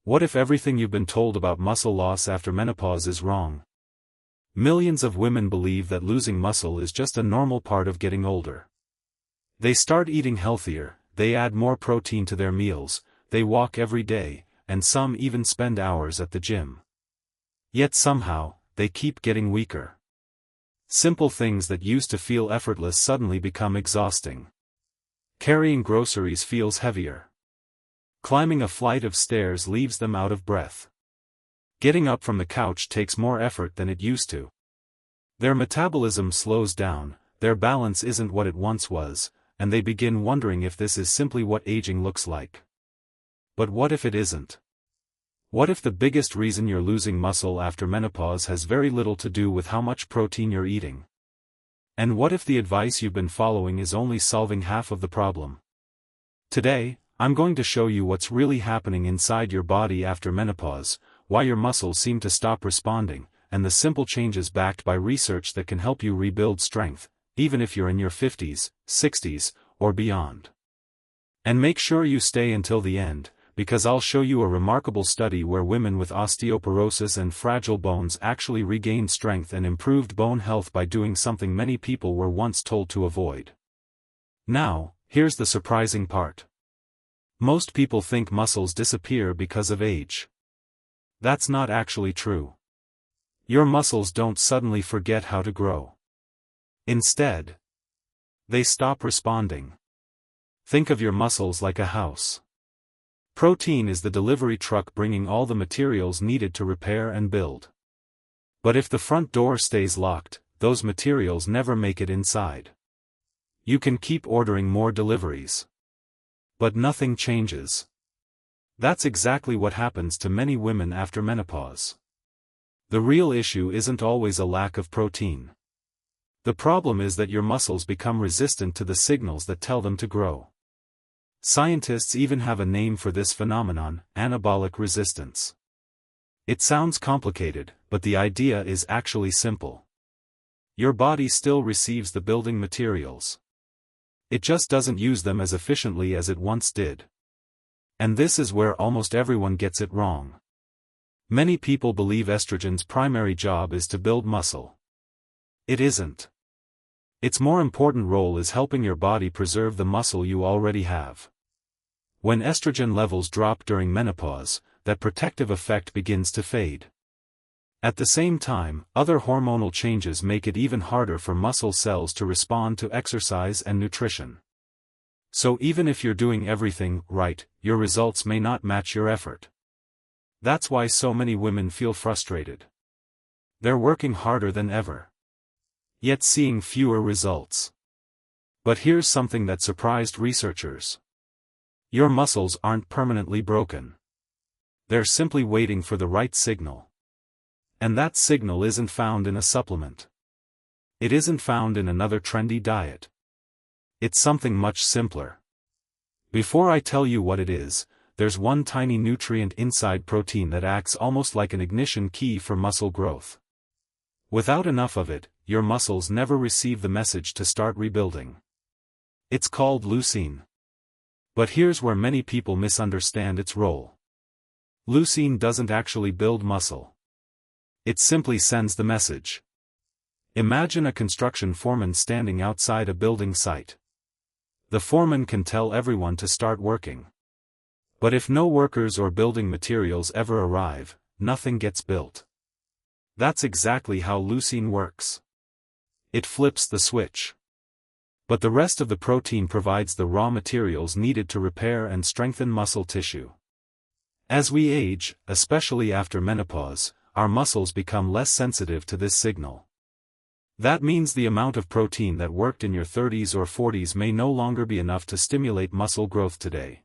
What if everything you've been told about muscle loss after menopause is wrong? Millions of women believe that losing muscle is just a normal part of getting older. They start eating healthier, they add more protein to their meals, they walk every day, and some even spend hours at the gym. Yet somehow, they keep getting weaker. Simple things that used to feel effortless suddenly become exhausting. Carrying groceries feels heavier. Climbing a flight of stairs leaves them out of breath. Getting up from the couch takes more effort than it used to. Their metabolism slows down, their balance isn't what it once was, and they begin wondering if this is simply what aging looks like. But what if it isn't? What if the biggest reason you're losing muscle after menopause has very little to do with how much protein you're eating? And what if the advice you've been following is only solving half of the problem? Today, I'm going to show you what's really happening inside your body after menopause, why your muscles seem to stop responding, and the simple changes backed by research that can help you rebuild strength, even if you're in your 50s, 60s, or beyond. And make sure you stay until the end, because I'll show you a remarkable study where women with osteoporosis and fragile bones actually regained strength and improved bone health by doing something many people were once told to avoid. Now, here's the surprising part. Most people think muscles disappear because of age. That's not actually true. Your muscles don't suddenly forget how to grow. Instead, they stop responding. Think of your muscles like a house. Protein is the delivery truck bringing all the materials needed to repair and build. But if the front door stays locked, those materials never make it inside. You can keep ordering more deliveries. But nothing changes. That's exactly what happens to many women after menopause. The real issue isn't always a lack of protein. The problem is that your muscles become resistant to the signals that tell them to grow. Scientists even have a name for this phenomenon: anabolic resistance. It sounds complicated, but the idea is actually simple. Your body still receives the building materials. It just doesn't use them as efficiently as it once did. And this is where almost everyone gets it wrong. Many people believe estrogen's primary job is to build muscle. It isn't. Its more important role is helping your body preserve the muscle you already have. When estrogen levels drop during menopause, that protective effect begins to fade. At the same time, other hormonal changes make it even harder for muscle cells to respond to exercise and nutrition. So even if you're doing everything right, your results may not match your effort. That's why so many women feel frustrated. They're working harder than ever, yet seeing fewer results. But here's something that surprised researchers. Your muscles aren't permanently broken. They're simply waiting for the right signal. And that signal isn't found in a supplement. It isn't found in another trendy diet. It's something much simpler. Before I tell you what it is, there's one tiny nutrient inside protein that acts almost like an ignition key for muscle growth. Without enough of it, your muscles never receive the message to start rebuilding. It's called leucine. But here's where many people misunderstand its role. Leucine doesn't actually build muscle. It simply sends the message. Imagine a construction foreman standing outside a building site. The foreman can tell everyone to start working. But if no workers or building materials ever arrive, nothing gets built. That's exactly how leucine works. It flips the switch. But the rest of the protein provides the raw materials needed to repair and strengthen muscle tissue. As we age, especially after menopause, our muscles become less sensitive to this signal. That means the amount of protein that worked in your 30s or 40s may no longer be enough to stimulate muscle growth today.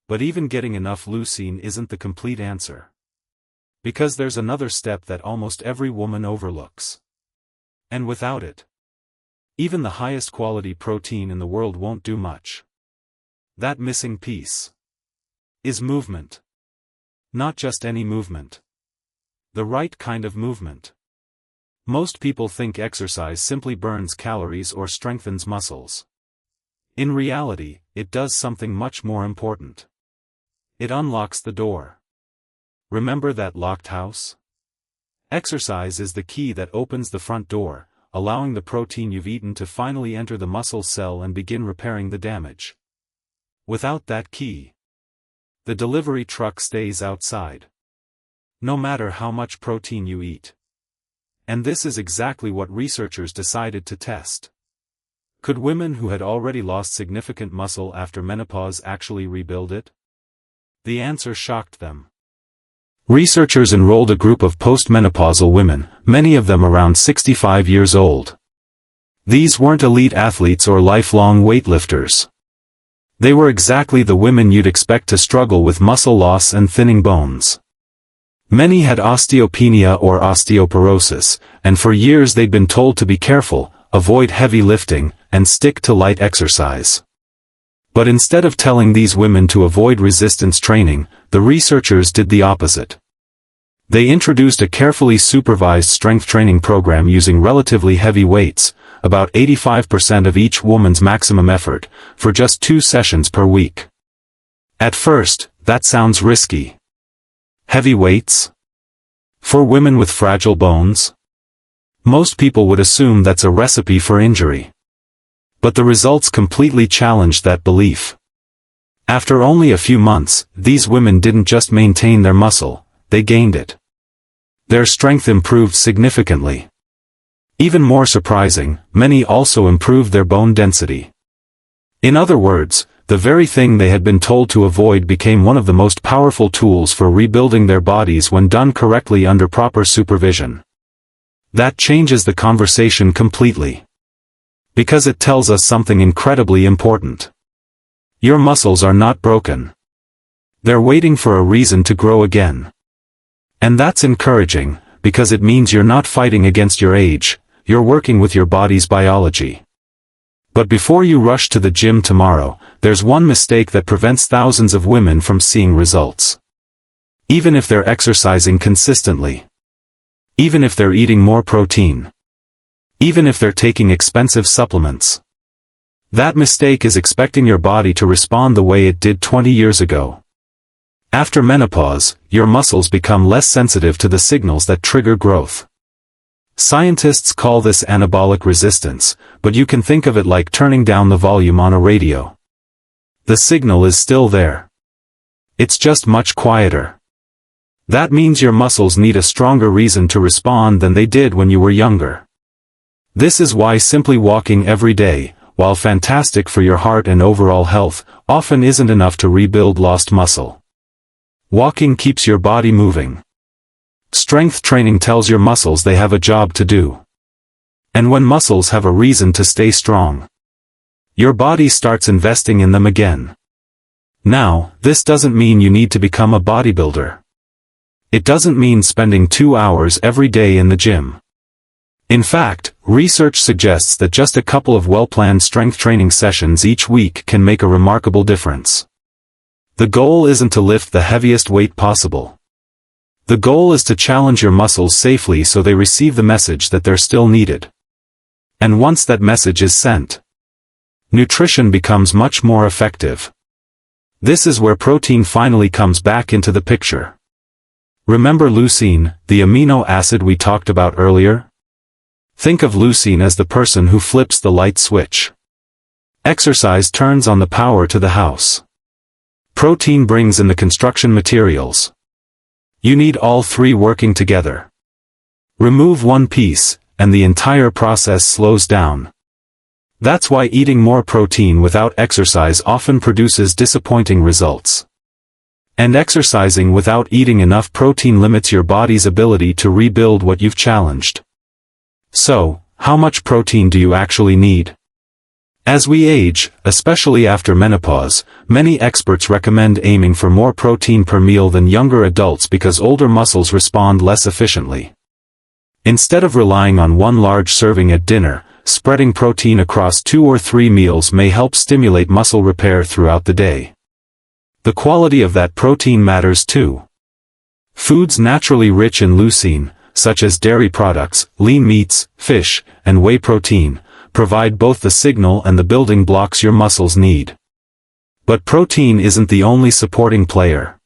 But even getting enough leucine isn't the complete answer. Because there's another step that almost every woman overlooks. And without it, even the highest quality protein in the world won't do much. That missing piece is movement. Not just any movement. The right kind of movement. Most people think exercise simply burns calories or strengthens muscles. In reality, it does something much more important. It unlocks the door. Remember that locked house? Exercise is the key that opens the front door, allowing the protein you've eaten to finally enter the muscle cell and begin repairing the damage. Without that key, the delivery truck stays outside. No matter how much protein you eat. And this is exactly what researchers decided to test. Could women who had already lost significant muscle after menopause actually rebuild it? The answer shocked them. Researchers enrolled a group of postmenopausal women, many of them around 65 years old. These weren't elite athletes or lifelong weightlifters. They were exactly the women you'd expect to struggle with muscle loss and thinning bones. Many had osteopenia or osteoporosis, and for years they'd been told to be careful, avoid heavy lifting, and stick to light exercise. But instead of telling these women to avoid resistance training, the researchers did the opposite. They introduced a carefully supervised strength training program using relatively heavy weights, about 85% of each woman's maximum effort, for just 2 sessions per week. At first, that sounds risky. Heavy weights? For women with fragile bones? Most people would assume that's a recipe for injury. But the results completely challenged that belief. After only a few months, these women didn't just maintain their muscle, they gained it. Their strength improved significantly. Even more surprising, many also improved their bone density. In other words, the very thing they had been told to avoid became one of the most powerful tools for rebuilding their bodies when done correctly under proper supervision. That changes the conversation completely. Because it tells us something incredibly important. Your muscles are not broken. They're waiting for a reason to grow again. And that's encouraging, because it means you're not fighting against your age, you're working with your body's biology. But before you rush to the gym tomorrow, there's one mistake that prevents thousands of women from seeing results. Even if they're exercising consistently. Even if they're eating more protein. Even if they're taking expensive supplements. That mistake is expecting your body to respond the way it did 20 years ago. After menopause, your muscles become less sensitive to the signals that trigger growth. Scientists call this anabolic resistance, but you can think of it like turning down the volume on a radio. The signal is still there. It's just much quieter. That means your muscles need a stronger reason to respond than they did when you were younger. This is why simply walking every day, while fantastic for your heart and overall health, often isn't enough to rebuild lost muscle. Walking keeps your body moving. Strength training tells your muscles they have a job to do. And when muscles have a reason to stay strong, your body starts investing in them again. Now, this doesn't mean you need to become a bodybuilder. It doesn't mean spending 2 hours every day in the gym. In fact, research suggests that just a couple of well-planned strength training sessions each week can make a remarkable difference. The goal isn't to lift the heaviest weight possible. The goal is to challenge your muscles safely so they receive the message that they're still needed. And once that message is sent, nutrition becomes much more effective. This is where protein finally comes back into the picture. Remember leucine, the amino acid we talked about earlier? Think of leucine as the person who flips the light switch. Exercise turns on the power to the house. Protein brings in the construction materials. You need all three working together. Remove one piece, and the entire process slows down. That's why eating more protein without exercise often produces disappointing results. And exercising without eating enough protein limits your body's ability to rebuild what you've challenged. So, how much protein do you actually need? As we age, especially after menopause, many experts recommend aiming for more protein per meal than younger adults because older muscles respond less efficiently. Instead of relying on one large serving at dinner, spreading protein across 2 or 3 meals may help stimulate muscle repair throughout the day. The quality of that protein matters too. Foods naturally rich in leucine, such as dairy products, lean meats, fish, and whey protein, provide both the signal and the building blocks your muscles need. But protein isn't the only supporting player.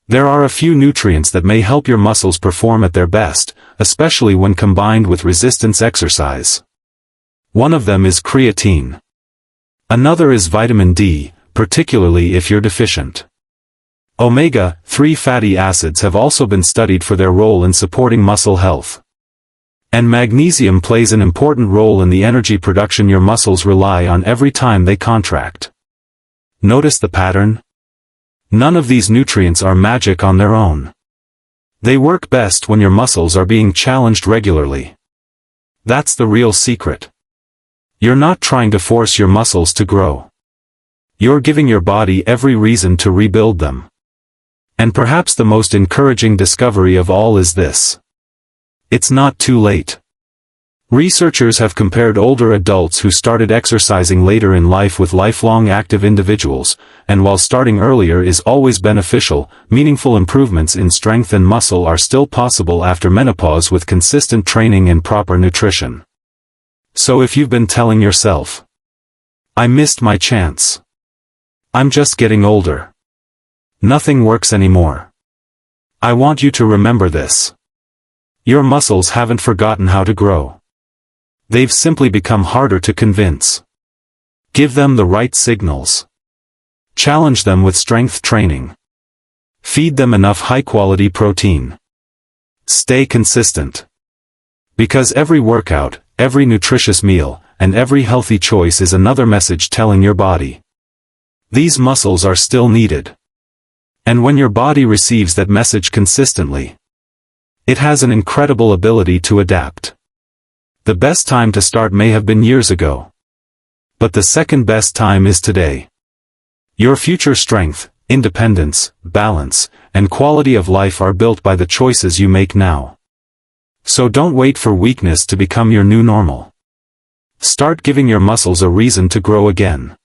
There are a few nutrients that may help your muscles perform at their best, especially when combined with resistance exercise. One of them is creatine. Another is vitamin D, particularly if you're deficient. Omega-3 fatty acids have also been studied for their role in supporting muscle health. And magnesium plays an important role in the energy production your muscles rely on every time they contract. Notice the pattern? None of these nutrients are magic on their own. They work best when your muscles are being challenged regularly. That's the real secret. You're not trying to force your muscles to grow. You're giving your body every reason to rebuild them. And perhaps the most encouraging discovery of all is this. It's not too late. Researchers have compared older adults who started exercising later in life with lifelong active individuals, and while starting earlier is always beneficial, meaningful improvements in strength and muscle are still possible after menopause with consistent training and proper nutrition. So if you've been telling yourself, "I missed my chance. I'm just getting older. Nothing works anymore," I want you to remember this. Your muscles haven't forgotten how to grow. They've simply become harder to convince. Give them the right signals. Challenge them with strength training. Feed them enough high-quality protein. Stay consistent. Because every workout, every nutritious meal, and every healthy choice is another message telling your body, these muscles are still needed. And when your body receives that message consistently, it has an incredible ability to adapt. The best time to start may have been years ago. But the second best time is today. Your future strength, independence, balance, and quality of life are built by the choices you make now. So don't wait for weakness to become your new normal. Start giving your muscles a reason to grow again.